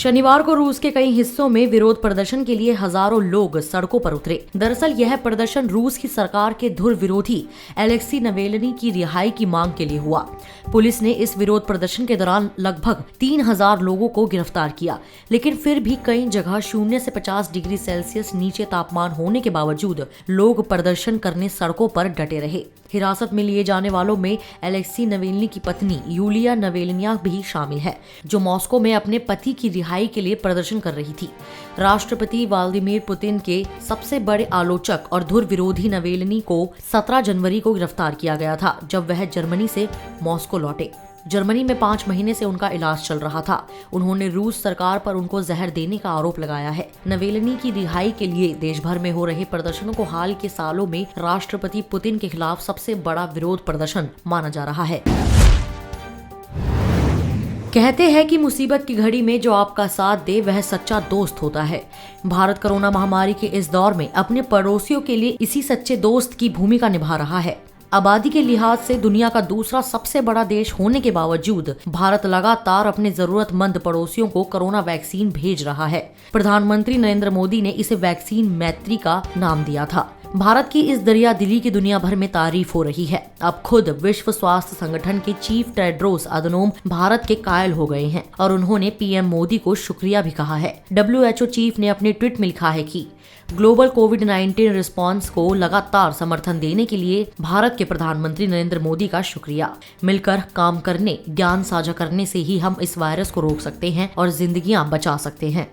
शनिवार को रूस के कई हिस्सों में विरोध प्रदर्शन के लिए हजारों लोग सड़कों पर उतरे। दरअसल यह प्रदर्शन रूस की सरकार के धुर विरोधी एलेक्सी नवेलनी की रिहाई की मांग के लिए हुआ। पुलिस ने इस विरोध प्रदर्शन के दौरान लगभग 3000 लोगों को गिरफ्तार किया, लेकिन फिर भी कई जगह 0 से 50 डिग्री सेल्सियस नीचे तापमान होने के बावजूद लोग प्रदर्शन करने सड़कों पर डटे रहे। हिरासत में लिए जाने वालों में एलेक्सी नवेलनी की पत्नी यूलिया नवेलनिया भी शामिल है, जो मॉस्को में अपने पति की रिहाई के लिए प्रदर्शन कर रही थी। राष्ट्रपति व्लादिमीर पुतिन के सबसे बड़े आलोचक और धुर विरोधी नवेलनी को 17 जनवरी को गिरफ्तार किया गया था, जब वह जर्मनी से मॉस्को लौटे। जर्मनी में 5 महीने से उनका इलाज चल रहा था। उन्होंने रूस सरकार पर उनको जहर देने का आरोप लगाया है। नवेलनी की रिहाई के लिए देश भर में हो रहे प्रदर्शनों को हाल के सालों में राष्ट्रपति पुतिन के खिलाफ सबसे बड़ा विरोध प्रदर्शन माना जा रहा है। कहते हैं कि मुसीबत की घड़ी में जो आपका साथ दे वह सच्चा दोस्त होता है। भारत कोरोना महामारी के इस दौर में अपने पड़ोसियों के लिए इसी सच्चे दोस्त की भूमिका निभा रहा है। आबादी के लिहाज से दुनिया का दूसरा सबसे बड़ा देश होने के बावजूद भारत लगातार अपने जरूरतमंद पड़ोसियों को कोरोना वैक्सीन भेज रहा है। प्रधानमंत्री नरेंद्र मोदी ने इसे वैक्सीन मैत्री का नाम दिया था। भारत की इस दरिया दिली की दुनिया भर में तारीफ हो रही है। अब खुद विश्व स्वास्थ्य संगठन के चीफ टेड्रोस अदनोम भारत के कायल हो गए हैं और उन्होंने पीएम मोदी को शुक्रिया भी कहा है। WHO चीफ ने अपने ट्वीट में लिखा है कि ग्लोबल कोविड-19 रिस्पांस को लगातार समर्थन देने के लिए भारत के प्रधानमंत्री नरेंद्र मोदी का शुक्रिया। मिलकर काम करने, ज्ञान साझा करने से ही हम इस वायरस को रोक सकते हैं और जिंदगियां बचा सकते हैं।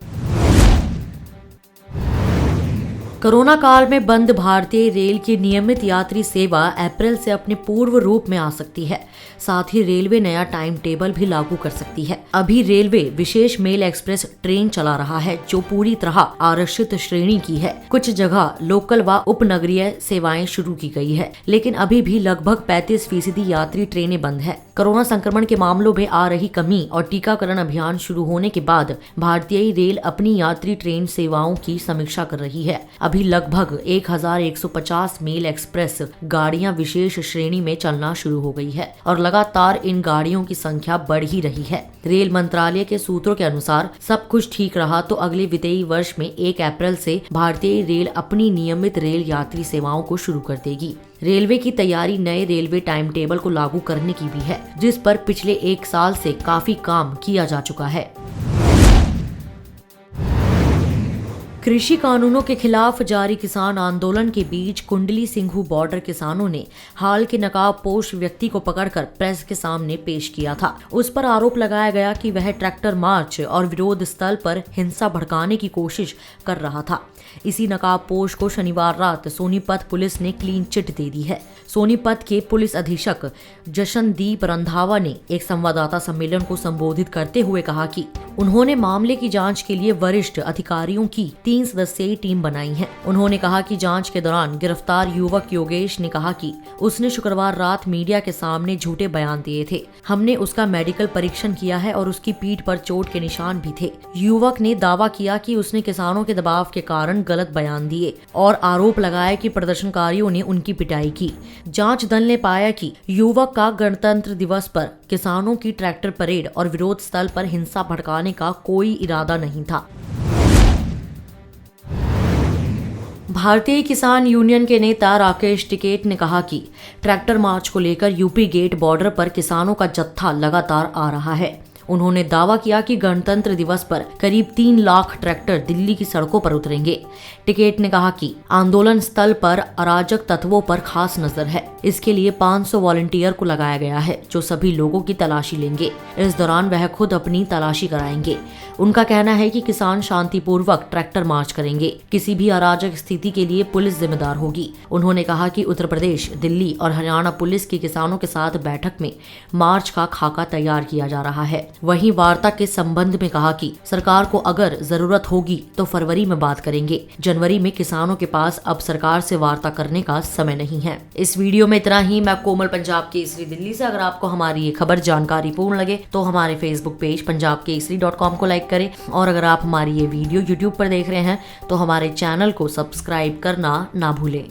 कोरोना काल में बंद भारतीय रेल की नियमित यात्री सेवा अप्रैल से अपने पूर्व रूप में आ सकती है। साथ ही रेलवे नया टाइम टेबल भी लागू कर सकती है। अभी रेलवे विशेष मेल एक्सप्रेस ट्रेन चला रहा है, जो पूरी तरह आरक्षित श्रेणी की है। कुछ जगह लोकल व उपनगरीय सेवाएं शुरू की गई है, लेकिन अभी भी लगभग 35% यात्री ट्रेनें बंद है। कोरोना संक्रमण के मामलों में आ रही कमी और टीकाकरण अभियान शुरू होने के बाद भारतीय रेल अपनी यात्री ट्रेन सेवाओं की समीक्षा कर रही है। अभी लगभग 1150 मेल एक्सप्रेस गाड़ियां विशेष श्रेणी में चलना शुरू हो गई है और लगातार इन गाड़ियों की संख्या बढ़ ही रही है। रेल मंत्रालय के सूत्रों के अनुसार सब कुछ ठीक रहा तो अगले वित्तीय वर्ष में 1 अप्रैल से भारतीय रेल अपनी नियमित रेल यात्री सेवाओं को शुरू कर देगी। रेलवे की तैयारी नए रेलवे टाइम टेबल को लागू करने की भी है, जिस पर पिछले 1 साल से काफी काम किया जा चुका है। कृषि कानूनों के खिलाफ जारी किसान आंदोलन के बीच कुंडली सिंघू बॉर्डर किसानों ने हाल के नकाबपोश व्यक्ति को पकड़कर प्रेस के सामने पेश किया था। उस पर आरोप लगाया गया कि वह ट्रैक्टर मार्च और विरोध स्थल पर हिंसा भड़काने की कोशिश कर रहा था। इसी नकाबपोश को शनिवार रात सोनीपत पुलिस ने क्लीन चिट दे दी है। सोनीपत के पुलिस अधीक्षक जशनदीप रंधावा ने एक संवाददाता सम्मेलन को संबोधित करते हुए कहा कि उन्होंने मामले की जांच के लिए वरिष्ठ अधिकारियों की 3 सदस्यीय टीम बनाई है। उन्होंने कहा कि जांच के दौरान गिरफ्तार युवक योगेश ने कहा कि उसने शुक्रवार रात मीडिया के सामने झूठे बयान दिए थे। हमने उसका मेडिकल परीक्षण किया है और उसकी पीठ पर चोट के निशान भी थे। युवक ने दावा किया कि उसने किसानों के दबाव के कारण गलत बयान दिए और आरोप लगाया कि प्रदर्शनकारियों ने उनकी पिटाई की। जांच दल ने पाया कि युवक का गणतंत्र दिवस पर किसानों की ट्रैक्टर परेड और विरोध स्थल पर हिंसा भड़काने का कोई इरादा नहीं था। भारतीय किसान यूनियन के नेता राकेश टिकैत ने कहा कि ट्रैक्टर मार्च को लेकर यूपी गेट बॉर्डर पर किसानों का जत्था लगातार आ रहा है। उन्होंने दावा किया कि गणतंत्र दिवस पर करीब 3 लाख ट्रैक्टर दिल्ली की सड़कों पर उतरेंगे। टिकैत ने कहा कि आंदोलन स्थल पर अराजक तत्वों पर खास नजर है। इसके लिए 500 वॉलंटियर को लगाया गया है, जो सभी लोगों की तलाशी लेंगे। इस दौरान वह खुद अपनी तलाशी कराएंगे। उनका कहना है कि किसान शांतिपूर्वक ट्रैक्टर मार्च करेंगे। किसी भी अराजक स्थिति के लिए पुलिस जिम्मेदार होगी। उन्होंने कहा कि उत्तर प्रदेश, दिल्ली और हरियाणा पुलिस की किसानों के साथ बैठक में मार्च का खाका तैयार किया जा रहा है। वहीं वार्ता के संबंध में कहा कि सरकार को अगर जरूरत होगी तो फरवरी में बात करेंगे। जनवरी में किसानों के पास अब सरकार से वार्ता करने का समय नहीं है। इस वीडियो में इतना ही। मैं कोमल, पंजाब केसरी दिल्ली से। अगर आपको हमारी ये खबर जानकारी पूर्ण लगे तो हमारे फेसबुक पेज punjabkesari.com को लाइक करें और अगर आप हमारी ये वीडियो YouTube पर देख रहे हैं तो हमारे चैनल को सब्सक्राइब करना ना भूलें।